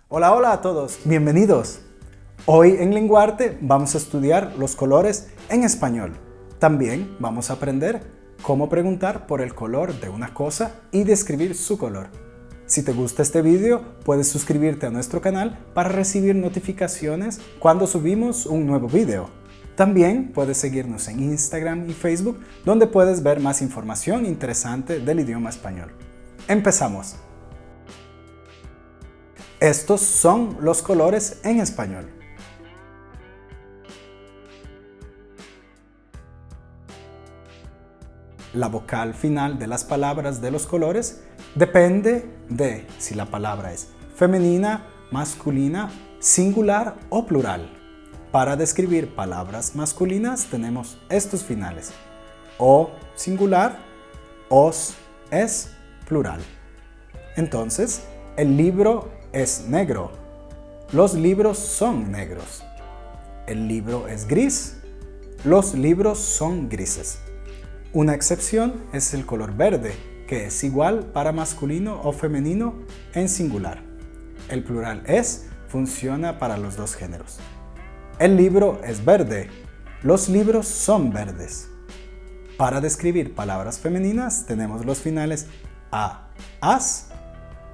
Hola, hola a todos, bienvenidos. Hoy en Lenguarte vamos a estudiar los colores en español. También vamos a aprender cómo preguntar por el color de una cosa y describir su color. Si te gusta este vídeo, puedes suscribirte a nuestro canal para recibir notificaciones cuando subimos un nuevo vídeo. También puedes seguirnos en Instagram y Facebook, donde puedes ver más información interesante del idioma español. Empezamos. Estos son los colores en español. La vocal final de las palabras de los colores depende de si la palabra es femenina, masculina, singular o plural. Para describir palabras masculinas tenemos estos finales: o singular, os, es plural. Entonces, el libro es negro. Los libros son negros. El libro es gris. Los libros son grises. Una excepción es el color verde, que es igual para masculino o femenino en singular. El plural es funciona para los dos géneros. El libro es verde. Los libros son verdes. Para describir palabras femeninas tenemos los finales a, as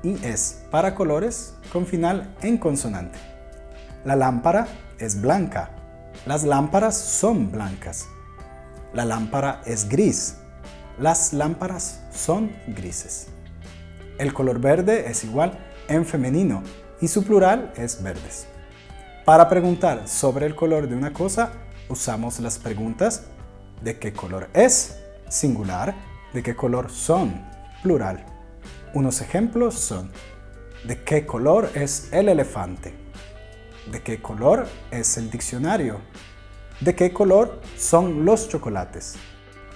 y es para colores con final en consonante. La lámpara es blanca. Las lámparas son blancas. La lámpara es gris. Las lámparas son grises. El color verde es igual en femenino y su plural es verdes. Para preguntar sobre el color de una cosa, usamos las preguntas ¿de qué color es? Singular. ¿De qué color son? Plural. Unos ejemplos son: ¿de qué color es el elefante? ¿De qué color es el diccionario? ¿De qué color son los chocolates?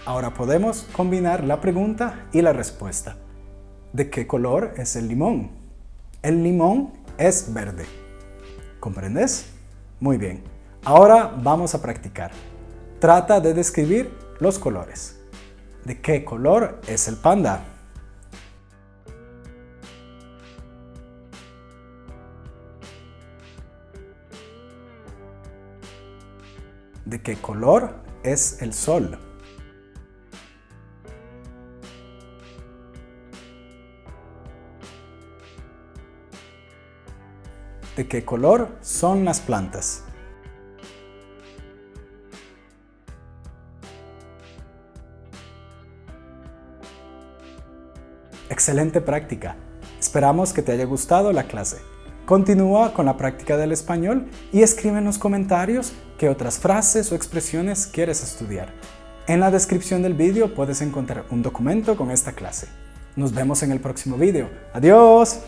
Ahora podemos combinar la pregunta y la respuesta. ¿De qué color es el limón? El limón es verde. ¿Comprendes? Muy bien. Ahora vamos a practicar. Trata de describir los colores. ¿De qué color es el panda? ¿De qué color es el sol? ¿De qué color son las plantas? Excelente práctica. Esperamos que te haya gustado la clase. Continúa con la práctica del español y escribe en los comentarios qué otras frases o expresiones quieres estudiar. En la descripción del vídeo puedes encontrar un documento con esta clase. Nos vemos en el próximo vídeo. ¡Adiós!